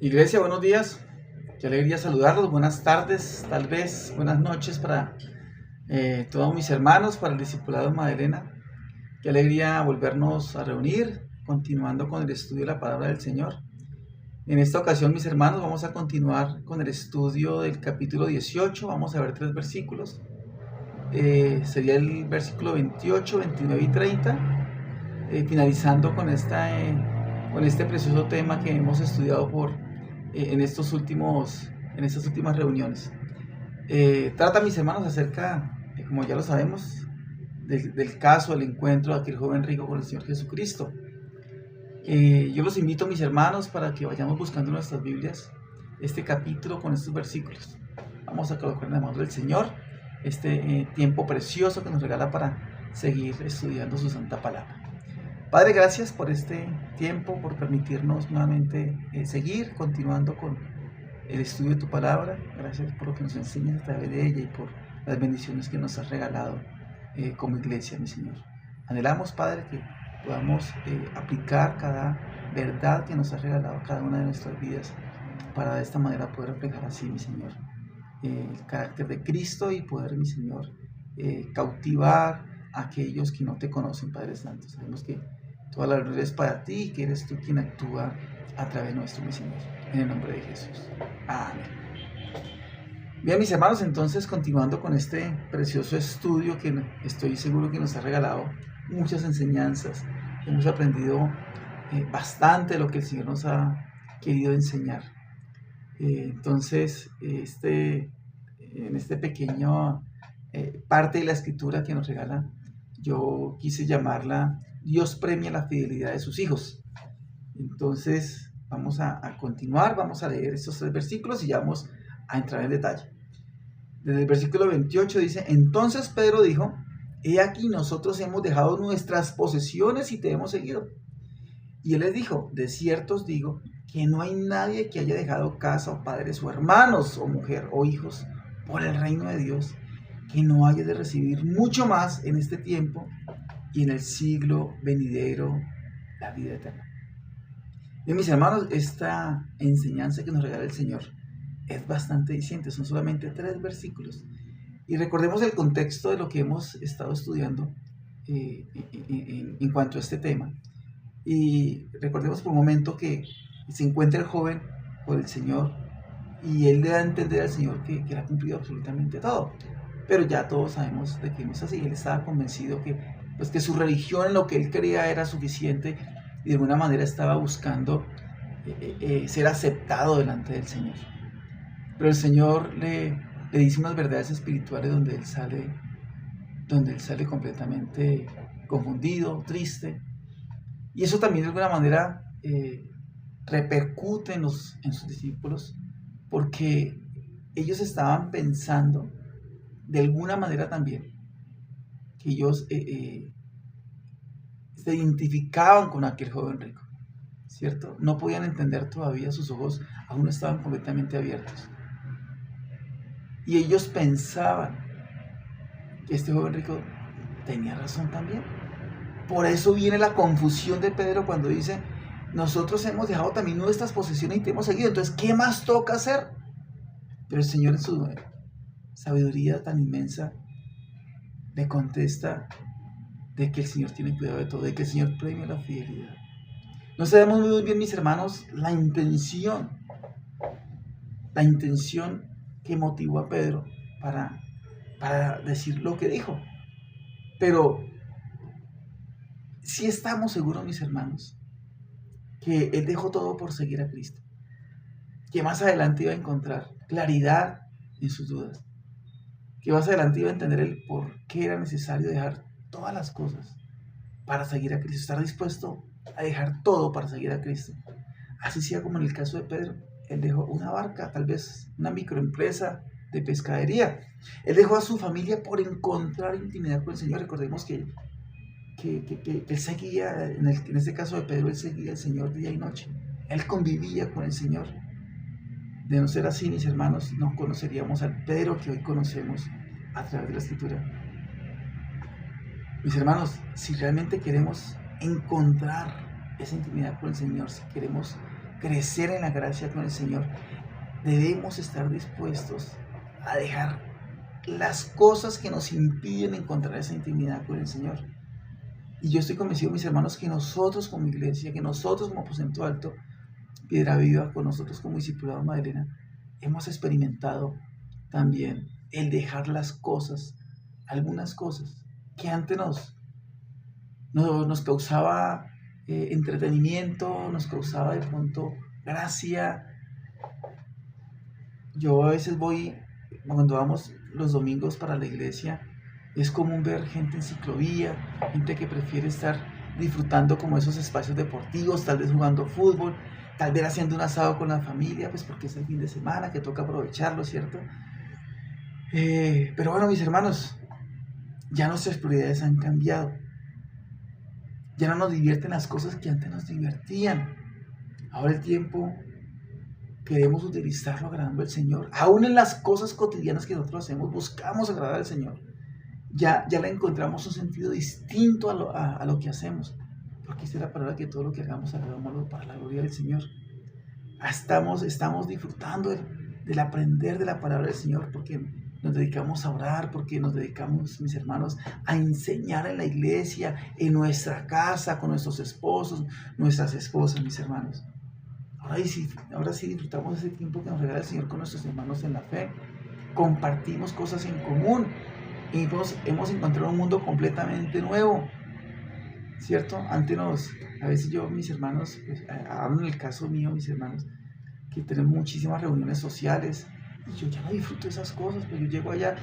Iglesia, buenos días. Qué alegría saludarlos. Buenas tardes, tal vez buenas noches para todos mis hermanos, para el discipulado de Madelena. Qué alegría volvernos a reunir, continuando con el estudio de la palabra del Señor. En esta ocasión, mis hermanos, vamos a continuar con el estudio del capítulo 18. Vamos a ver 3 versículos. Sería el versículo 28, 29 y 30. Finalizando con este precioso tema que hemos estudiado en estas últimas reuniones. Trata, mis hermanos, acerca, como ya lo sabemos, del caso, del encuentro de aquel joven rico con el Señor Jesucristo. Yo los invito, mis hermanos, para que vayamos buscando en nuestras Biblias este capítulo con estos versículos. Vamos a colocar en la mano del Señor este tiempo precioso que nos regala para seguir estudiando su santa palabra. Padre, gracias por este tiempo, por permitirnos nuevamente seguir continuando con el estudio de tu palabra. Gracias por lo que nos enseñas a través de ella y por las bendiciones que nos has regalado como iglesia, mi Señor. Anhelamos, Padre, que podamos aplicar cada verdad que nos has regalado a cada una de nuestras vidas para de esta manera poder reflejar así, mi Señor, el carácter de Cristo y poder, mi Señor, cautivar a aquellos que no te conocen, Padre Santo. Sabemos que toda la gloria es para ti y que eres tú quien actúa a través nuestro, mi Señor. En el nombre de Jesús. Amén. Bien, mis hermanos, entonces continuando con este precioso estudio que estoy seguro que nos ha regalado muchas enseñanzas. Hemos aprendido bastante de lo que el Señor nos ha querido enseñar. Entonces, en este pequeño parte de la escritura que nos regala, yo quise llamarla Dios premia la fidelidad de sus hijos. Entonces vamos a continuar, vamos a leer estos 3 versículos y ya vamos a entrar en detalle. Desde el versículo 28 dice: Entonces Pedro dijo: He aquí, nosotros hemos dejado nuestras posesiones y te hemos seguido. Y él les dijo: De cierto os digo que no hay nadie que haya dejado casa o padres o hermanos o mujer o hijos por el reino de Dios que no haya de recibir mucho más en este tiempo y en el siglo venidero la vida eterna. Bien, mis hermanos, esta enseñanza que nos regala el Señor es bastante diciente. Son solamente 3 versículos. Y recordemos el contexto de lo que hemos estado estudiando en cuanto a este tema. Y recordemos por un momento que se encuentra el joven por el Señor y él le da a entender al Señor que él ha cumplido absolutamente todo. Pero ya todos sabemos de que no es así. Él estaba convencido que su religión, en lo que él creía, era suficiente y de alguna manera estaba buscando ser aceptado delante del Señor. Pero el Señor le dice unas verdades espirituales donde él sale completamente confundido, triste. Y eso también de alguna manera repercute en sus discípulos, porque ellos estaban pensando de alguna manera también que ellos se identificaban con aquel joven rico, ¿cierto? No podían entender todavía, sus ojos aún no estaban completamente abiertos. Y ellos pensaban que este joven rico tenía razón también. Por eso viene la confusión de Pedro cuando dice: nosotros hemos dejado también nuestras posesiones y te hemos seguido. Entonces, ¿qué más toca hacer? Pero el Señor, en su sabiduría tan inmensa, le contesta de que el Señor tiene cuidado de todo, de que el Señor premia la fidelidad. No sabemos muy bien, mis hermanos, la intención que motivó a Pedro para decir lo que dijo. Pero sí estamos seguros, mis hermanos, que él dejó todo por seguir a Cristo, que más adelante iba a encontrar claridad en sus dudas, que más adelante iba a entender el por qué era necesario dejar todas las cosas para seguir a Cristo, estar dispuesto a dejar todo para seguir a Cristo. Así sea como en el caso de Pedro. Él dejó una barca, tal vez una microempresa de pescadería. Él dejó a su familia por encontrar intimidad con el Señor. Recordemos que él seguía, en este caso de Pedro, él seguía al Señor día y noche. Él convivía con el Señor. De no ser así, mis hermanos, no conoceríamos al Pedro que hoy conocemos a través de la Escritura. Mis hermanos, si realmente queremos encontrar esa intimidad con el Señor, si queremos crecer en la gracia con el Señor, debemos estar dispuestos a dejar las cosas que nos impiden encontrar esa intimidad con el Señor. Y yo estoy convencido, mis hermanos, que nosotros como iglesia, que nosotros como Aposento Alto, Piedra Viva, con nosotros como discipulado Madelena, hemos experimentado también el dejar las cosas, algunas cosas que antes nos causaba entretenimiento, nos causaba de pronto gracia. Yo a veces voy, cuando vamos los domingos para la iglesia, es común ver gente en ciclovía, gente que prefiere estar disfrutando como esos espacios deportivos, tal vez jugando fútbol, tal vez haciendo un asado con la familia, pues porque es el fin de semana, que toca aprovecharlo, ¿cierto? Pero bueno, mis hermanos, ya nuestras prioridades han cambiado. Ya no nos divierten las cosas que antes nos divertían. Ahora el tiempo queremos utilizarlo agradando al Señor. Aún en las cosas cotidianas que nosotros hacemos, buscamos agradar al Señor. Ya le encontramos un sentido distinto a lo que hacemos. Porque esta es la palabra que todo lo que hagamos, hagámoslo para la gloria del Señor. Estamos disfrutando del aprender de la palabra del Señor, porque nos dedicamos a orar, porque nos dedicamos, mis hermanos, a enseñar en la iglesia, en nuestra casa, con nuestros esposos, nuestras esposas, mis hermanos. Ahora sí disfrutamos ese tiempo que nos regala el Señor con nuestros hermanos en la fe. Compartimos cosas en común y hemos encontrado un mundo completamente nuevo, ¿cierto? A veces yo, mis hermanos, pues, hablo en el caso mío, mis hermanos, que tenemos muchísimas reuniones sociales y yo ya no disfruto esas cosas, pero yo llego allá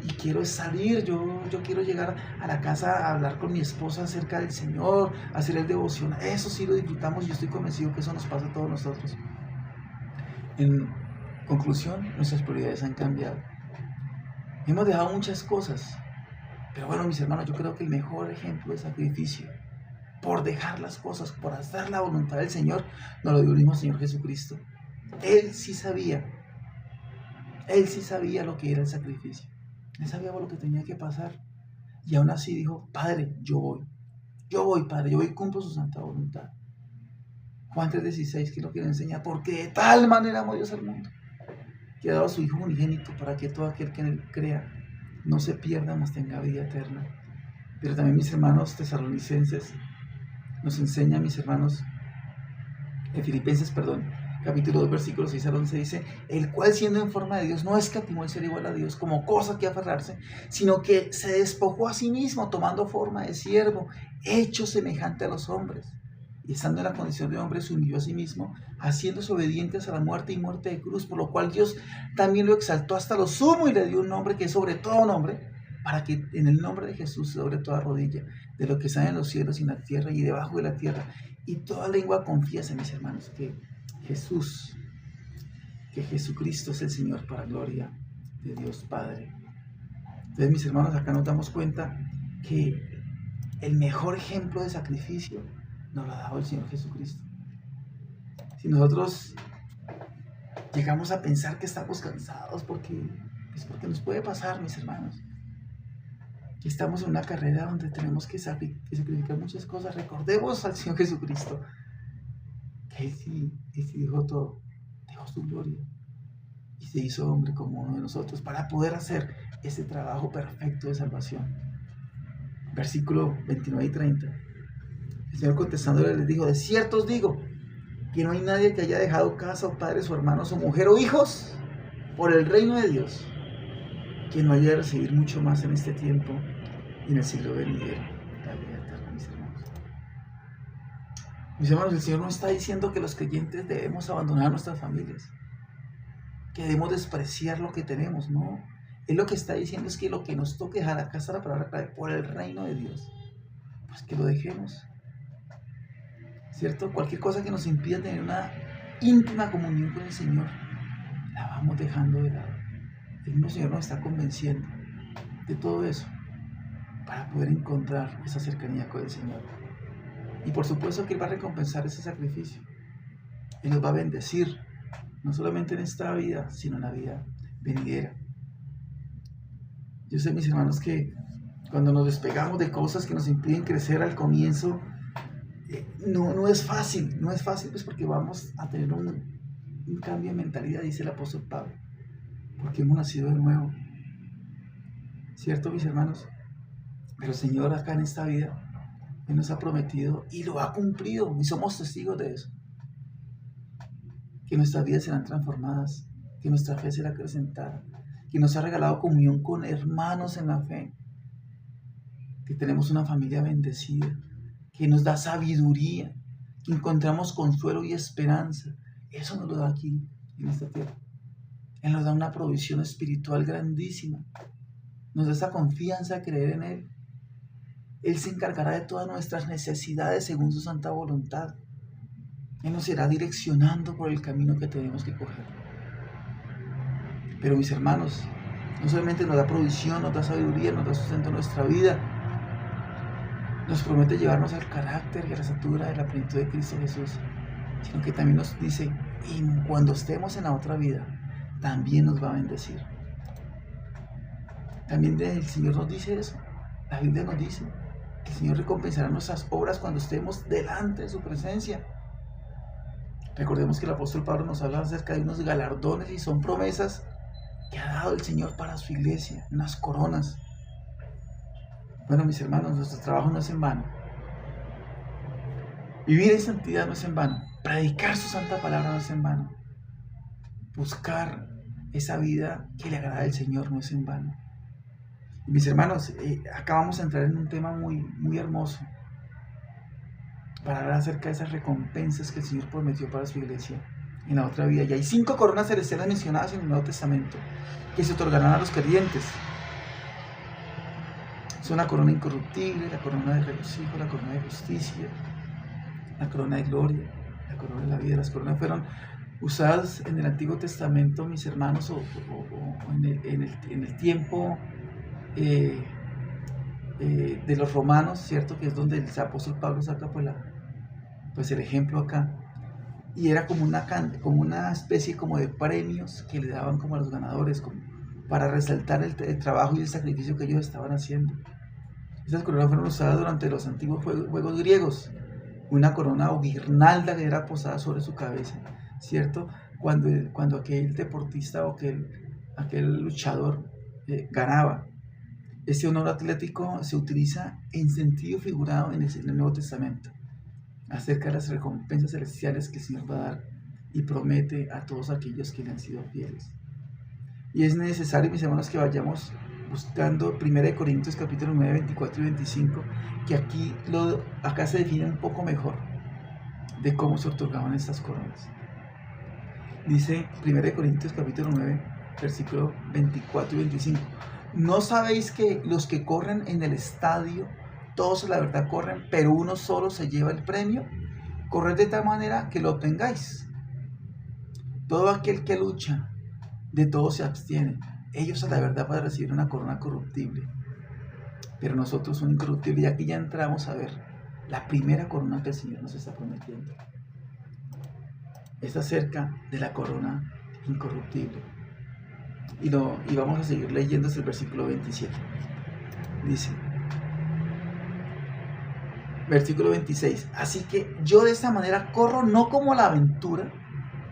y quiero salir, yo quiero llegar a la casa a hablar con mi esposa acerca del Señor, hacer el devoción. Eso sí lo disfrutamos y yo estoy convencido que eso nos pasa a todos nosotros. En conclusión, nuestras prioridades han cambiado. Hemos dejado muchas cosas, pero bueno, mis hermanos, yo creo que el mejor ejemplo de sacrificio por dejar las cosas, por hacer la voluntad del Señor, nos lo dio el mismo Señor Jesucristo. Él sí sabía lo que era el sacrificio. Él sabía por lo que tenía que pasar. Y aún así dijo, Padre, yo voy, Padre, yo voy y cumplo su santa voluntad. Juan 3:16, que es lo que le enseña, porque de tal manera amó Dios al mundo, que ha dado a su Hijo unigénito, para que todo aquel que en él crea no se pierda, mas tenga vida eterna. Pero también, mis hermanos tesalonicenses, nos enseña, mis hermanos, en Filipenses, capítulo 2, versículos 6 al 11, dice, el cual siendo en forma de Dios no escatimó el ser igual a Dios como cosa que aferrarse, sino que se despojó a sí mismo, tomando forma de siervo, hecho semejante a los hombres. Y estando en la condición de hombre, se humilló a sí mismo, haciéndose obediente hasta la muerte y muerte de cruz, por lo cual Dios también lo exaltó hasta lo sumo y le dio un nombre que es sobre todo nombre, para que en el nombre de Jesús se doble toda rodilla, de lo que está en los cielos y en la tierra y debajo de la tierra, y toda lengua confiese, mis hermanos, que Jesucristo es el Señor, para gloria de Dios Padre. Entonces, mis hermanos, acá nos damos cuenta que el mejor ejemplo de sacrificio nos lo ha dado el Señor Jesucristo. Si nosotros llegamos a pensar que estamos cansados, porque nos puede pasar, mis hermanos, que estamos en una carrera donde tenemos que sacrificar muchas cosas, recordemos al Señor Jesucristo, que Él sí dejó todo, dejó su gloria y se hizo hombre como uno de nosotros para poder hacer ese trabajo perfecto de salvación. Versículo 29 y 30. El Señor contestándole les dijo, de cierto os digo, que no hay nadie que haya dejado casa o padres o hermanos o mujer o hijos por el reino de Dios, que no haya de recibir mucho más en este tiempo y en el siglo venidero la vida eterna, mis hermanos. Mis hermanos, el Señor no está diciendo que los creyentes debemos abandonar nuestras familias, que debemos despreciar lo que tenemos, no. Él lo que está diciendo es que lo que nos toque dejar, acá está la palabra clave, por el reino de Dios, pues que lo dejemos, ¿cierto? Cualquier cosa que nos impida tener una íntima comunión con el Señor, la vamos dejando de lado. El mismo Señor nos está convenciendo de todo eso para poder encontrar esa cercanía con el Señor. Y por supuesto que Él va a recompensar ese sacrificio. Él nos va a bendecir, no solamente en esta vida, sino en la vida venidera. Yo sé, mis hermanos, que cuando nos despegamos de cosas que nos impiden crecer al comienzo, no es fácil, pues porque vamos a tener un cambio de mentalidad, dice el apóstol Pablo, porque hemos nacido de nuevo, ¿cierto, mis hermanos? Pero el Señor acá en esta vida, Él nos ha prometido y lo ha cumplido, y somos testigos de eso, que nuestras vidas serán transformadas, que nuestra fe será acrecentada, que nos ha regalado comunión con hermanos en la fe, que tenemos una familia bendecida, que nos da sabiduría, que encontramos consuelo y esperanza. Eso nos lo da aquí, en esta tierra. Él nos da una provisión espiritual grandísima. Nos da esa confianza de creer en Él. Él se encargará de todas nuestras necesidades según su santa voluntad. Él nos irá direccionando por el camino que tenemos que coger. Pero mis hermanos, no solamente nos da provisión, nos da sabiduría, nos da sustento en nuestra vida, nos promete llevarnos al carácter y a la estatura de la plenitud de Cristo Jesús, sino que también nos dice, y cuando estemos en la otra vida, también nos va a bendecir. También el Señor nos dice eso. La Biblia nos dice que el Señor recompensará nuestras obras cuando estemos delante de su presencia. Recordemos que el apóstol Pablo nos habla acerca de unos galardones y son promesas que ha dado el Señor para su iglesia, unas coronas. Bueno, mis hermanos, nuestro trabajo no es en vano. Vivir en santidad no es en vano. Predicar su santa palabra no es en vano. Buscar esa vida que le agrada al Señor no es en vano. Y mis hermanos, acá vamos a entrar en un tema muy hermoso para hablar acerca de esas recompensas que el Señor prometió para su iglesia en la otra vida. Y hay 5 coronas celestiales mencionadas en el Nuevo Testamento que se otorgarán a los creyentes. Son la corona incorruptible, la corona de regocijo, la corona de justicia, la corona de gloria, la corona de la vida. Las coronas fueron usadas en el Antiguo Testamento, mis hermanos, o en el tiempo de los romanos, ¿cierto? Que es donde el apóstol Pablo saca pues el ejemplo acá. Y era como una especie como de premios que le daban como a los ganadores, como para resaltar el trabajo y el sacrificio que ellos estaban haciendo. Estas coronas fueron usadas durante los antiguos juegos griegos. Una corona o guirnalda que era posada sobre su cabeza, ¿cierto? Cuando aquel deportista o aquel luchador ganaba. Este honor atlético se utiliza en sentido figurado en el Nuevo Testamento, acerca de las recompensas celestiales que el Señor va a dar y promete a todos aquellos que le han sido fieles. Y es necesario, mis hermanos, que vayamos buscando 1 Corintios capítulo 9, 24 y 25, que acá se define un poco mejor de cómo se otorgaban estas coronas. Dice 1 Corintios capítulo 9, versículo 24 y 25. ¿No sabéis que los que corren en el estadio, todos a la verdad corren, pero uno solo se lleva el premio? Corred de tal manera que lo obtengáis. Todo aquel que lucha, de todo se abstiene. Ellos a la verdad van a recibir una corona corruptible, pero nosotros un incorruptible. Y aquí ya entramos a ver la primera corona que el Señor nos está prometiendo. Es acerca de la corona incorruptible. Y vamos a seguir leyendo hasta el versículo 27. Dice, versículo 26. Así que yo de esta manera corro, no como la aventura,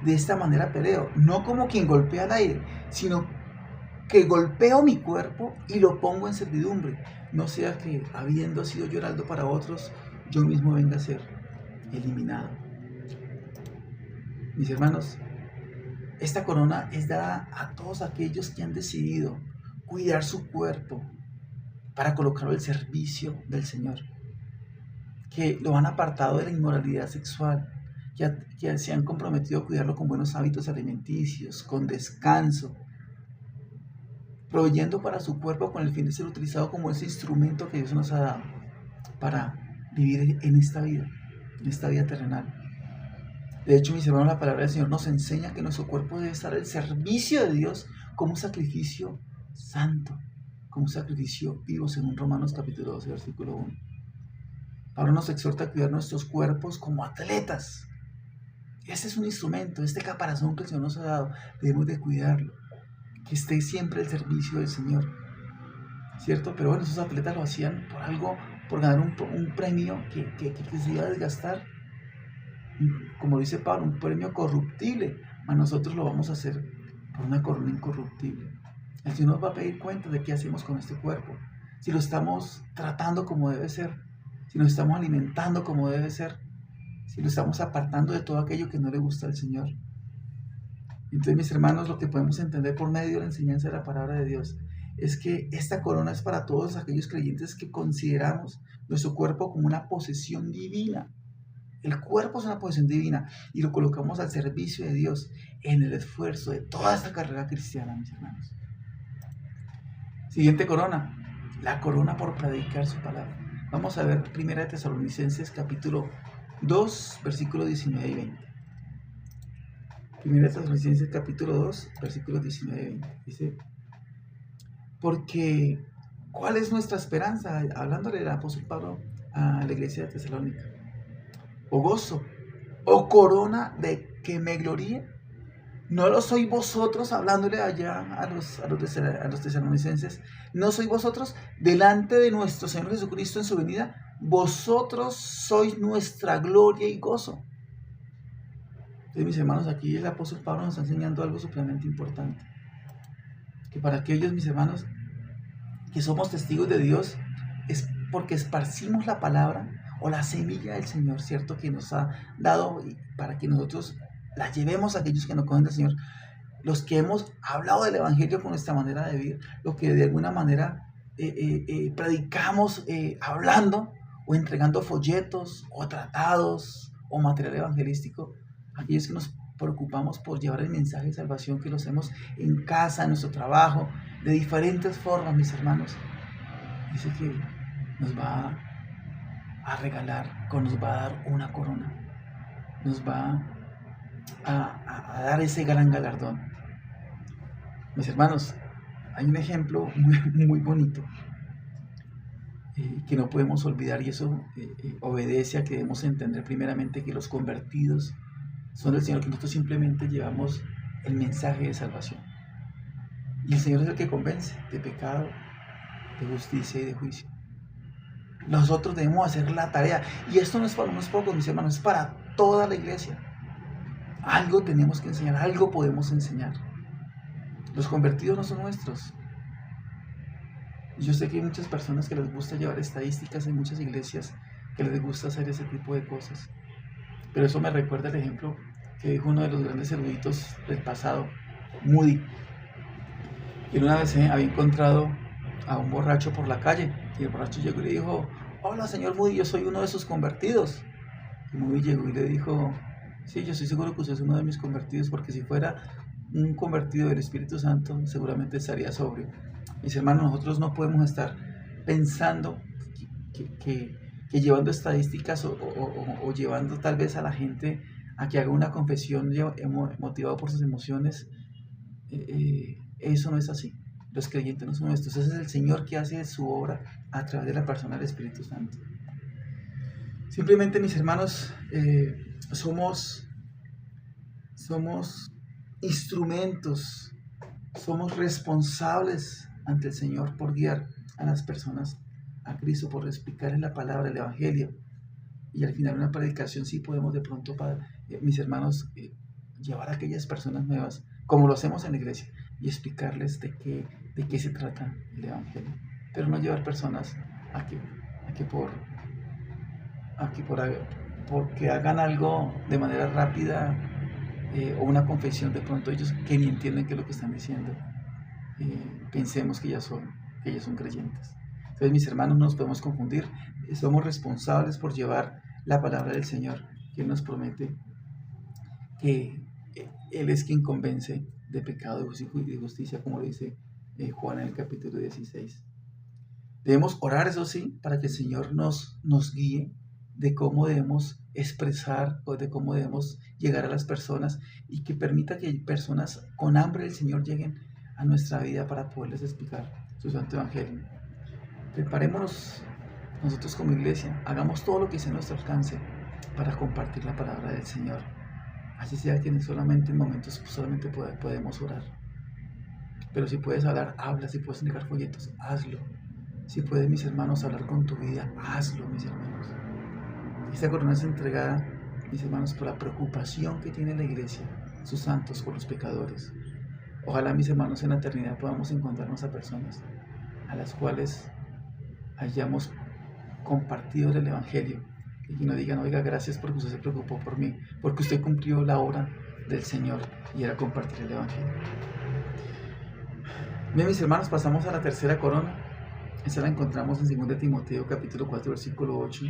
de esta manera peleo, no como quien golpea al aire, sino que golpeo mi cuerpo y lo pongo en servidumbre, no sea que, habiendo sido yo heraldo para otros, yo mismo venga a ser eliminado. Mis hermanos, esta corona es dada a todos aquellos que han decidido cuidar su cuerpo para colocarlo al servicio del Señor, que lo han apartado de la inmoralidad sexual, que se han comprometido a cuidarlo con buenos hábitos alimenticios, con descanso, proveyendo para su cuerpo con el fin de ser utilizado como ese instrumento que Dios nos ha dado para vivir en esta vida terrenal. De hecho, mis hermanos, la palabra del Señor nos enseña que nuestro cuerpo debe estar al servicio de Dios como un sacrificio santo, como un sacrificio vivo, según Romanos capítulo 12, versículo 1. Pablo nos exhorta a cuidar nuestros cuerpos como atletas. Este es un instrumento, este caparazón que el Señor nos ha dado, debemos de cuidarlo, que esté siempre al servicio del Señor, ¿cierto? Pero bueno, esos atletas lo hacían por algo, por ganar un premio que se iba a desgastar. como dice Pablo, un premio corruptible, mas nosotros lo vamos a hacer por una corona incorruptible. El Señor nos va a pedir cuenta de qué hacemos con este cuerpo, si lo estamos tratando como debe ser, si nos estamos alimentando como debe ser, si lo estamos apartando de todo aquello que no le gusta al Señor. Entonces, mis hermanos, lo que podemos entender por medio de la enseñanza de la palabra de Dios es que esta corona es para todos aquellos creyentes que consideramos nuestro cuerpo como una posesión divina. El cuerpo es una posesión divina y lo colocamos al servicio de Dios en el esfuerzo de toda esta carrera cristiana, mis hermanos. Siguiente corona, la corona por predicar su palabra. Vamos a ver 1 Tesalonicenses capítulo 2, versículos 19 y 20. 1 Tesalonicenses capítulo 2, versículos 19 y 20. Dice, porque ¿cuál es nuestra esperanza? Hablándole el apóstol Pablo a la iglesia de Tesalónica. O gozo, o corona de que me gloríe. ¿No lo sois vosotros, hablándole allá a los tesalonicenses? ¿No sois vosotros delante de nuestro Señor Jesucristo en su venida? Vosotros sois nuestra gloria y gozo. Entonces, mis hermanos, aquí el apóstol Pablo nos está enseñando algo supremamente importante. Que para aquellos, mis hermanos, que somos testigos de Dios, es porque esparcimos la palabra o la semilla del Señor, ¿cierto? Que nos ha dado para que nosotros la llevemos a aquellos que no conocen al Señor. Los que hemos hablado del Evangelio con nuestra manera de vivir, lo que de alguna manera predicamos hablando o entregando folletos o tratados o material evangelístico, aquellos que nos preocupamos por llevar el mensaje de salvación, que lo hacemos en casa, en nuestro trabajo, de diferentes formas, mis hermanos. Dice que nos va a regalar, nos va a dar una corona, nos va a dar ese gran galardón. Mis hermanos, hay un ejemplo muy bonito que no podemos olvidar, y eso obedece a que debemos entender primeramente que los convertidos son del Señor, que nosotros simplemente llevamos el mensaje de salvación. Y el Señor es el que convence de pecado, de justicia y de juicio. Nosotros debemos hacer la tarea. Y esto no es para unos pocos, mis hermanos, es para toda la iglesia. Algo tenemos que enseñar, algo podemos enseñar. Los convertidos no son nuestros. Y yo sé que hay muchas personas que les gusta llevar estadísticas, en muchas iglesias que les gusta hacer ese tipo de cosas. Pero eso me recuerda el ejemplo que dijo uno de los grandes eruditos del pasado, Moody. Él una vez había encontrado a un borracho por la calle, y el borracho llegó y le dijo: hola señor Moody, yo soy uno de sus convertidos. Y Moody llegó y le dijo: sí, yo estoy seguro que usted es uno de mis convertidos, porque si fuera un convertido del Espíritu Santo seguramente estaría sobrio. Mis hermanos, nosotros no podemos estar pensando que llevando estadísticas o llevando tal vez a la gente a que haga una confesión motivado por sus emociones. Eso no es así. Los creyentes no son estos. Ese es el Señor que hace su obra a través de la persona del Espíritu Santo. Simplemente, mis hermanos, somos instrumentos, somos responsables ante el Señor por guiar a las personas a Cristo, por explicarles la palabra, el Evangelio. Y al final una predicación sí podemos de pronto, mis hermanos, llevar a aquellas personas nuevas, como lo hacemos en la iglesia, y explicarles de qué se trata el Evangelio. Pero no llevar personas porque hagan algo de manera rápida, o una confesión, de pronto ellos que ni entienden qué es lo que están diciendo, pensemos que ya son creyentes. Entonces, mis hermanos, no nos podemos confundir. Somos responsables por llevar la palabra del Señor, que Él nos promete que Él es quien convence de pecado y de justicia, como lo dice Juan en el capítulo 16. Debemos orar, eso sí, para que el Señor nos guíe de cómo debemos expresar o de cómo debemos llegar a las personas, y que permita que personas con hambre del Señor lleguen a nuestra vida para poderles explicar su santo evangelio. Preparémonos nosotros como iglesia, hagamos todo lo que esté a nuestro alcance para compartir la palabra del Señor. Así sea que solamente en momentos solamente podemos orar. Pero si puedes hablar, habla. Si puedes entregar folletos, hazlo. Si puedes, mis hermanos, hablar con tu vida, hazlo, mis hermanos. Esta corona es entregada mis hermanos, por la preocupación que tiene la iglesia, sus santos, por los pecadores. Ojalá, mis hermanos, en la eternidad podamos encontrarnos a personas a las cuales hayamos compartido el Evangelio y que nos digan: oiga, gracias porque usted se preocupó por mí, porque usted cumplió la obra del Señor, y era compartir el Evangelio. Bien, mis hermanos, pasamos a la tercera corona. Esa la encontramos en 2 Timoteo capítulo 4 versículo 8,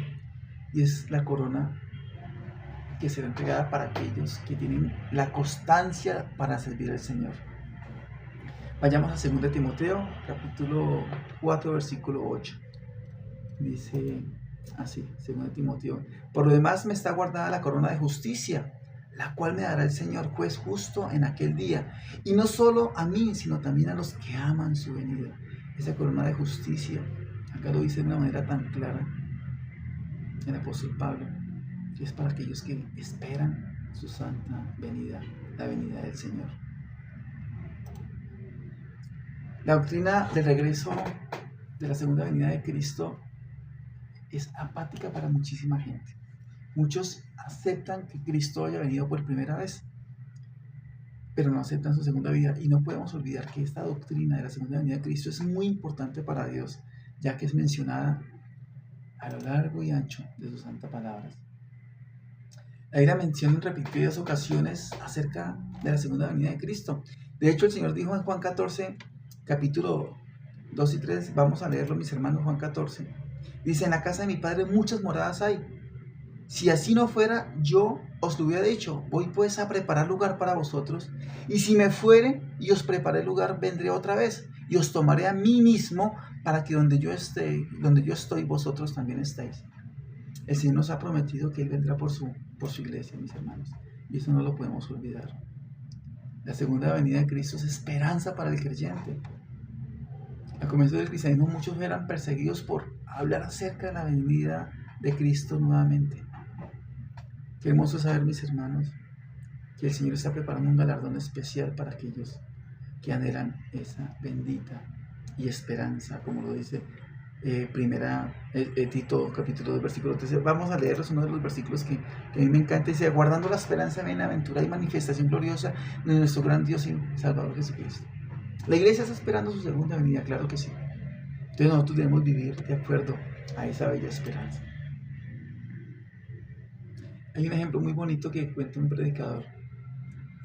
y es la corona que será entregada para aquellos que tienen la constancia para servir al Señor. Vayamos a 2 Timoteo capítulo 4 versículo 8. Dice así, 2 Timoteo: por lo demás me está guardada la corona de justicia, la cual me dará el Señor juez justo en aquel día, y no solo a mí, sino también a los que aman su venida. Esa corona de justicia, acá lo dice de una manera tan clara el apóstol Pablo, que es para aquellos que esperan su santa venida, la venida del Señor. La doctrina del regreso de la segunda venida de Cristo es apática para muchísima gente. Muchos aceptan que Cristo haya venido por primera vez, pero no aceptan su segunda venida. Y no podemos olvidar que esta doctrina de la segunda venida de Cristo es muy importante para Dios, ya que es mencionada a lo largo y ancho de sus santas palabras. La Biblia menciona en repetidas ocasiones acerca de la segunda venida de Cristo. De hecho, el Señor dijo en Juan 14, capítulo 2 y 3, vamos a leerlo, mis hermanos. Juan 14, dice: en la casa de mi Padre muchas moradas hay. Si así no fuera, yo os lo hubiera dicho. Voy pues a preparar lugar para vosotros, y si me fuere y os preparé lugar, vendré otra vez y os tomaré a mí mismo, para que donde yo estoy, vosotros también estéis. El Señor nos ha prometido que Él vendrá por su iglesia, mis hermanos, y eso no lo podemos olvidar. La segunda venida de Cristo es esperanza para el creyente. Al comienzo del cristianismo muchos eran perseguidos por hablar acerca de la venida de Cristo nuevamente. Qué hermoso saber, mis hermanos, que el Señor está preparando un galardón especial para aquellos que anhelan esa bendita y esperanza, como lo dice Tito capítulo 2 versículo 13. Vamos a leerlos, uno de los versículos que a mí me encanta. Dice: aguardando la esperanza bienaventurada y manifestación gloriosa de nuestro gran Dios y Salvador Jesucristo. La iglesia está esperando su segunda venida, claro que sí. Entonces nosotros debemos vivir de acuerdo a esa bella esperanza. Hay un ejemplo muy bonito que cuenta un predicador,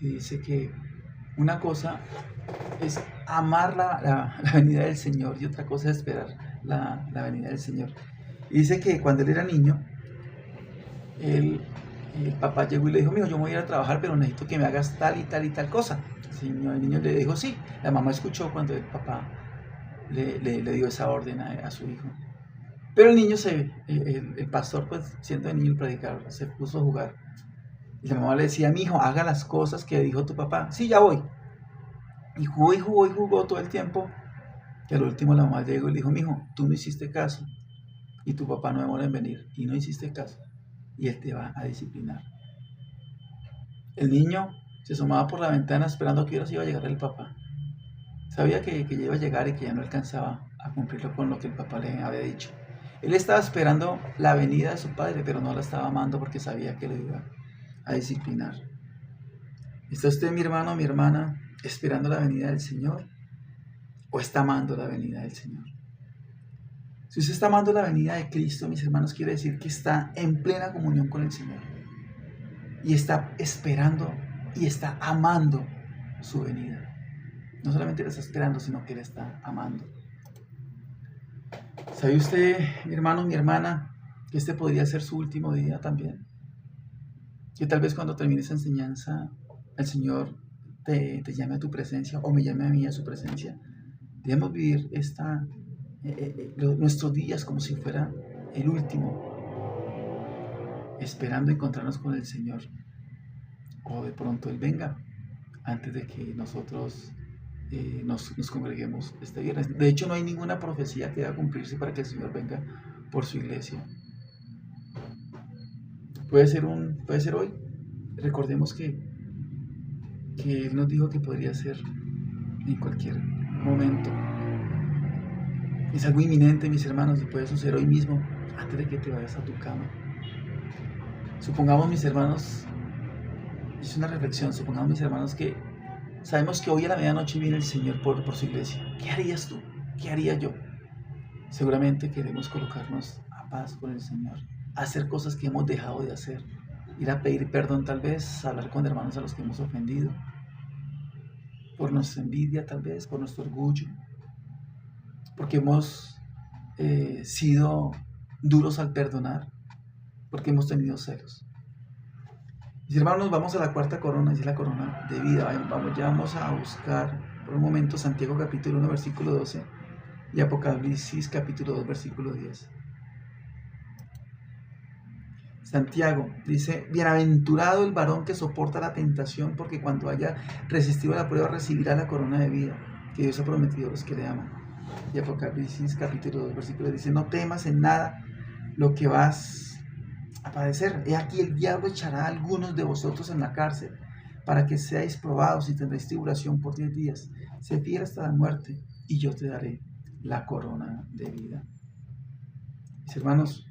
y dice que una cosa es amar la venida del Señor, y otra cosa es esperar la venida del Señor. Y dice que cuando él era niño, el papá llegó y le dijo: mijo, yo me voy a ir a trabajar, pero necesito que me hagas tal y tal y tal cosa. El niño le dijo sí. La mamá escuchó cuando el papá le dio esa orden a su hijo. Pero el niño, el pastor, pues siendo el niño el predicador, se puso a jugar. Y la mamá le decía: mi hijo, haga las cosas que dijo tu papá. Sí, ya voy. Y jugó todo el tiempo. Y al último la mamá llegó y le dijo: mi hijo, tú no hiciste caso, y tu papá no demora en venir, y no hiciste caso, y él te va a disciplinar. El niño se asomaba por la ventana esperando que ahora iba a llegar el papá. Sabía que ya iba a llegar y que ya no alcanzaba a cumplirlo con lo que el papá le había dicho. Él estaba esperando la venida de su padre, pero no la estaba amando porque sabía que lo iba a disciplinar. ¿Está usted, mi hermano o mi hermana, esperando la venida del Señor? ¿O está amando la venida del Señor? Si usted está amando la venida de Cristo, mis hermanos, quiere decir que está en plena comunión con el Señor. Y está esperando y está amando su venida. No solamente la está esperando, sino que la está amando. ¿Sabe usted, mi hermano, mi hermana, que este podría ser su último día también? Que tal vez cuando termine esa enseñanza, el Señor te llame a tu presencia, o me llame a mí a su presencia. Debemos vivir nuestros días como si fuera el último, esperando encontrarnos con el Señor, o de pronto Él venga antes de que nosotros nos congreguemos este viernes. De hecho, no hay ninguna profecía que va a cumplirse para que el Señor venga por su iglesia. Puede ser hoy. Recordemos que Él nos dijo que podría ser en cualquier momento. Es algo inminente, mis hermanos, y puede suceder hoy mismo, antes de que te vayas a tu cama. Supongamos, mis hermanos, es una reflexión, supongamos, mis hermanos, que sabemos que hoy a la medianoche viene el Señor por su iglesia. ¿Qué harías tú? ¿Qué haría yo? Seguramente queremos colocarnos a paz con el Señor, hacer cosas que hemos dejado de hacer, ir a pedir perdón tal vez, hablar con hermanos a los que hemos ofendido, por nuestra envidia tal vez, por nuestro orgullo, porque hemos sido duros al perdonar, porque hemos tenido celos. Mis hermanos, vamos a la cuarta corona, es la corona de vida. Vamos a buscar por un momento Santiago capítulo 1 versículo 12 y Apocalipsis capítulo 2 versículo 10. Santiago dice: bienaventurado el varón que soporta la tentación, porque cuando haya resistido la prueba recibirá la corona de vida que Dios ha prometido a los que le aman. Y Apocalipsis capítulo 2 versículo dice: no temas en nada lo que vas a padecer. He aquí el diablo echará a algunos de vosotros en la cárcel para que seáis probados y tendréis tribulación por 10 días. Sé fiel hasta la muerte y yo te daré la corona de vida. Mis hermanos,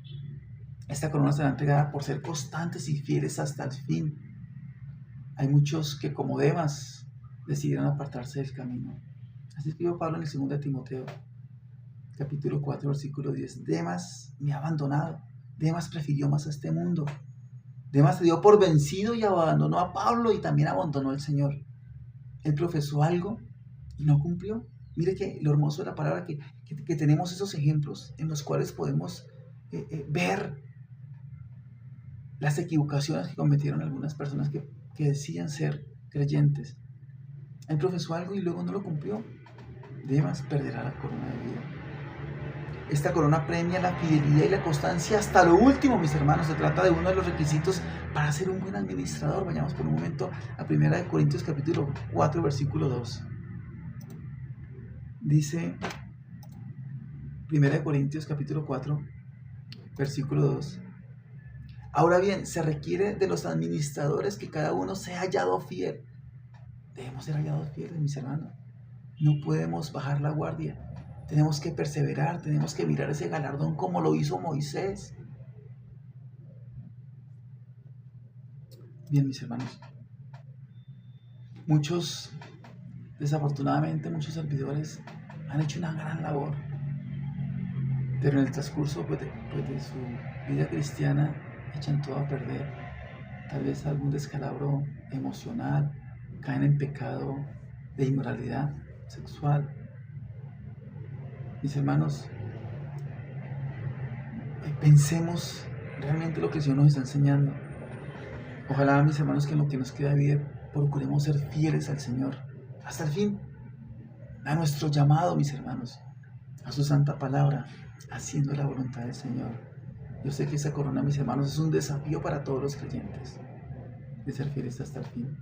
esta corona será entregada por ser constantes y fieles hasta el fin. Hay muchos que, como Demas, decidieron apartarse del camino. Así escribió Pablo en el 2 de Timoteo, capítulo 4, versículo 10. Demas me ha abandonado. Demas prefirió más a este mundo. Demas se dio por vencido y abandonó a Pablo y también abandonó al Señor. Él profesó algo y no cumplió. Mire que lo hermoso de la palabra que tenemos esos ejemplos en los cuales podemos ver las equivocaciones que cometieron algunas personas que decían ser creyentes. Él profesó algo y luego no lo cumplió. Demas perderá la corona de vida. Esta corona premia la fidelidad y la constancia hasta lo último, mis hermanos. Se trata de uno de los requisitos para ser un buen administrador. Vayamos por un momento a 1 Corintios capítulo 4, versículo 2. Dice 1 Corintios capítulo 4, versículo 2. Ahora bien, se requiere de los administradores que cada uno sea hallado fiel. Debemos ser hallados fieles, mis hermanos. No podemos bajar la guardia. Tenemos que perseverar, tenemos que mirar ese galardón como lo hizo Moisés. Bien, mis hermanos. Desafortunadamente, muchos servidores han hecho una gran labor. Pero en el transcurso de su vida cristiana echan todo a perder. Tal vez algún descalabro emocional, caen en pecado de inmoralidad sexual. Mis hermanos, pensemos realmente lo que el Señor nos está enseñando. Ojalá, mis hermanos, que en lo que nos queda de vida procuremos ser fieles al Señor hasta el fin, a nuestro llamado, mis hermanos, a su santa palabra, haciendo la voluntad del Señor. Yo sé que esa corona, mis hermanos, es un desafío para todos los creyentes, de ser fieles hasta el fin.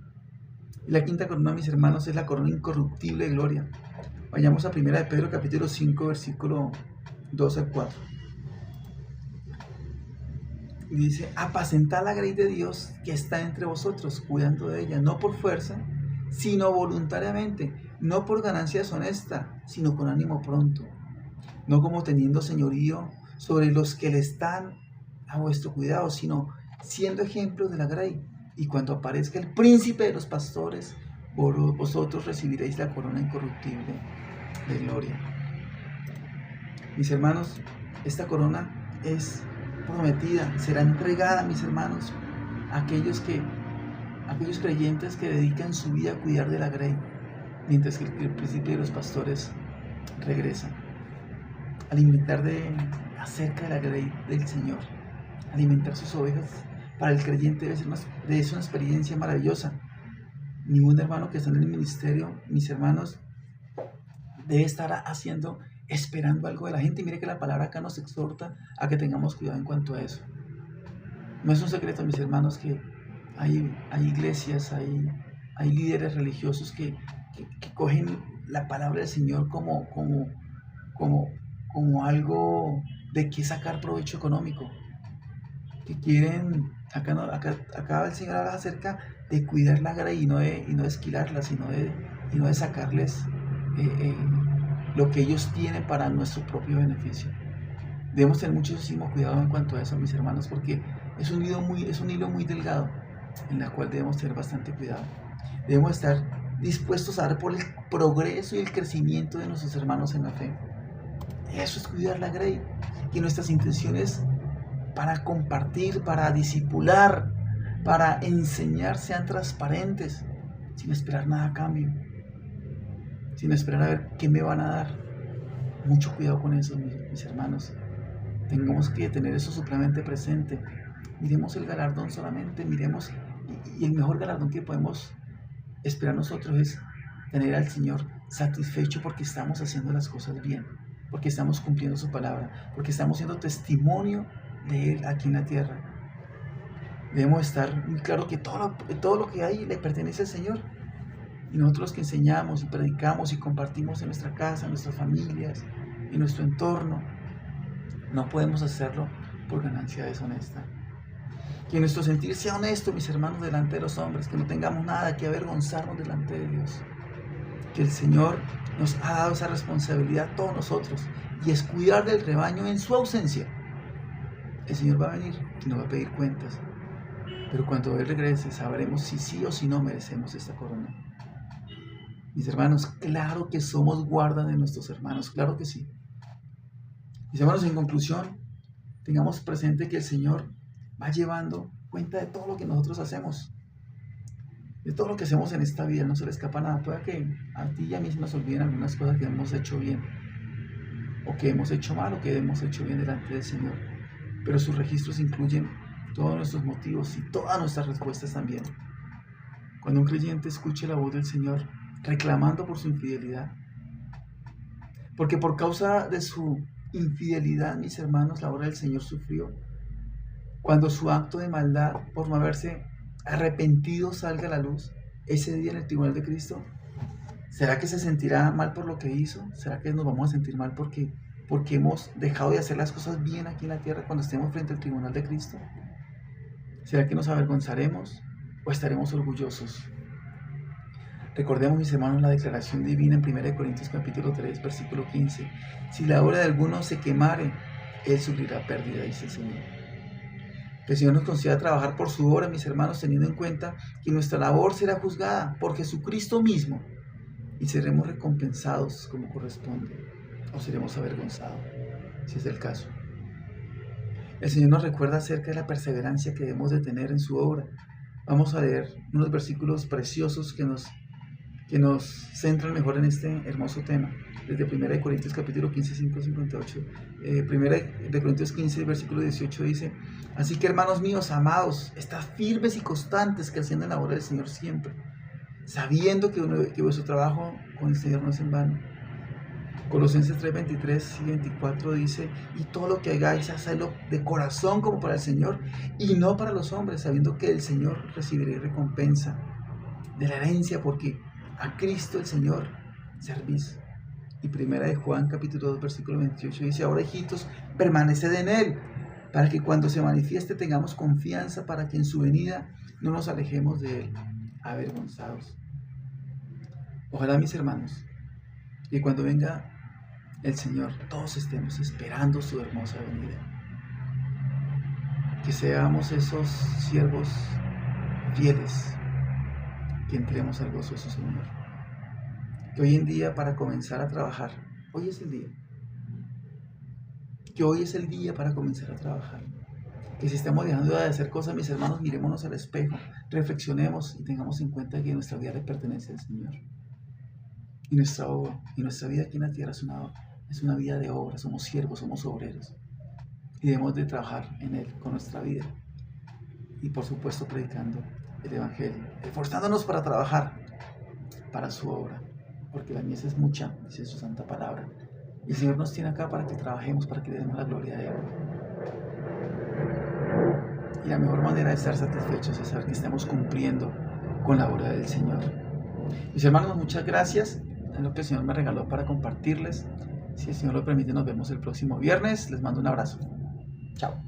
Y la quinta corona, mis hermanos, es la corona incorruptible de gloria. Vayamos a 1 de Pedro capítulo 5, versículo 2 al 4. Y dice: apacentad la grey de Dios que está entre vosotros, cuidando de ella, no por fuerza, sino voluntariamente, no por ganancia deshonesta, sino con ánimo pronto, no como teniendo señorío sobre los que le están a vuestro cuidado, sino siendo ejemplos de la grey. Y cuando aparezca el príncipe de los pastores, vosotros recibiréis la corona incorruptible de gloria. Mis hermanos, esta corona es prometida, será entregada, mis hermanos, a aquellos creyentes que dedican su vida a cuidar de la grey, mientras que el príncipe de los pastores regresa. Alimentar acerca de la grey del Señor, alimentar sus ovejas, para el creyente debe ser una experiencia maravillosa. Ningún hermano que está en el ministerio, mis hermanos, debe estar esperando algo de la gente. Y mire que la palabra acá nos exhorta a que tengamos cuidado en cuanto a eso. No es un secreto, mis hermanos, que hay iglesias, hay líderes religiosos que cogen la palabra del Señor como algo de que sacar provecho económico, que quieren, acá el Señor habla acerca de cuidar la grey y no de esquilarla, sino de sacarles lo que ellos tienen para nuestro propio beneficio. Debemos tener muchísimo cuidado en cuanto a eso, mis hermanos, porque es un hilo muy delgado en la cual debemos tener bastante cuidado. Debemos estar dispuestos a dar por el progreso y el crecimiento de nuestros hermanos en la fe. Eso es cuidar la grey, que nuestras intenciones para compartir, para discipular, para enseñar sean transparentes, sin esperar nada a cambio, sin esperar a ver qué me van a dar. Mucho cuidado con eso, mis hermanos. Tengamos que tener eso supremamente presente. Miremos el galardón solamente, miremos, y el mejor galardón que podemos esperar nosotros es tener al Señor satisfecho porque estamos haciendo las cosas bien, porque estamos cumpliendo su palabra, porque estamos siendo testimonio de Él aquí en la tierra. Debemos estar muy claro que todo lo que hay le pertenece al Señor. Y nosotros los que enseñamos y predicamos y compartimos en nuestra casa, en nuestras familias, en nuestro entorno, no podemos hacerlo por ganancia deshonesta. Que nuestro sentir sea honesto, mis hermanos, delante de los hombres, que no tengamos nada que avergonzarnos delante de Dios. Que el Señor nos ha dado esa responsabilidad a todos nosotros, y es cuidar del rebaño en su ausencia. El Señor va a venir y nos va a pedir cuentas, pero cuando Él regrese sabremos si sí o si no merecemos esta corona. Mis hermanos, claro que somos guarda de nuestros hermanos, claro que sí. Mis hermanos, en conclusión, tengamos presente que el Señor va llevando cuenta de todo lo que nosotros hacemos, de todo lo que hacemos en esta vida. No se le escapa nada. Puede que a ti y a mí se nos olviden algunas cosas que hemos hecho bien, o que hemos hecho mal, o que hemos hecho bien delante del Señor, pero sus registros incluyen todos nuestros motivos y todas nuestras respuestas también. Cuando un creyente escuche la voz del Señor reclamando por su infidelidad, porque por causa de su infidelidad, mis hermanos, la obra del Señor sufrió. Cuando su acto de maldad por no haberse arrepentido salga a la luz, ese día en el tribunal de Cristo, ¿será que se sentirá mal por lo que hizo? ¿Será que nos vamos a sentir mal porque hemos dejado de hacer las cosas bien aquí en la tierra cuando estemos frente al tribunal de Cristo? ¿Será que nos avergonzaremos o estaremos orgullosos? Recordemos, mis hermanos, la declaración divina en 1 Corintios capítulo 3, versículo 15. Si la obra de alguno se quemare, él sufrirá pérdida, dice el Señor. Que el Señor nos conceda trabajar por su obra, mis hermanos, teniendo en cuenta que nuestra labor será juzgada por Jesucristo mismo y seremos recompensados como corresponde, o seremos avergonzados, si es el caso. El Señor nos recuerda acerca de la perseverancia que debemos de tener en su obra. Vamos a leer unos versículos preciosos que nos centran mejor en este hermoso tema. Desde 1 Corintios capítulo 15, 58. 1 Corintios 15, versículo 18 dice: así que, hermanos míos, amados, estad firmes y constantes, que haciendo la obra del Señor siempre, sabiendo que vuestro trabajo con el Señor no es en vano. Colosenses 3, 23 y 24 dice: y todo lo que hagáis, hacedlo de corazón como para el Señor y no para los hombres, sabiendo que del Señor recibiréis recompensa de la herencia, porque a Cristo el Señor servís. Y 1 Juan capítulo 2 versículo 28 dice: ahora, hijitos, permaneced en Él, para que cuando se manifieste tengamos confianza, para que en su venida no nos alejemos de Él avergonzados. Ojalá, mis hermanos, que cuando venga el Señor todos estemos esperando su hermosa venida, que seamos esos siervos fieles, que entremos al gozo de su Señor. Que hoy en día, para comenzar a trabajar, hoy es el día. Que hoy es el día para comenzar a trabajar. Que si estamos dejando de hacer cosas, mis hermanos, mirémonos al espejo, reflexionemos y tengamos en cuenta que nuestra vida le pertenece al Señor. Y nuestra obra, y nuestra vida aquí en la tierra es una vida de obra. Somos siervos, somos obreros. Y debemos de trabajar en Él con nuestra vida. Y por supuesto predicando el Evangelio, esforzándonos para trabajar para su obra, porque la mies es mucha, dice su santa palabra, y el Señor nos tiene acá para que trabajemos, para que le demos la gloria a Él. Y la mejor manera de estar satisfechos es saber que estamos cumpliendo con la obra del Señor. Mis hermanos, muchas gracias. Es lo que el Señor me regaló para compartirles. Si el Señor lo permite, nos vemos el próximo viernes. Les mando un abrazo. Chao.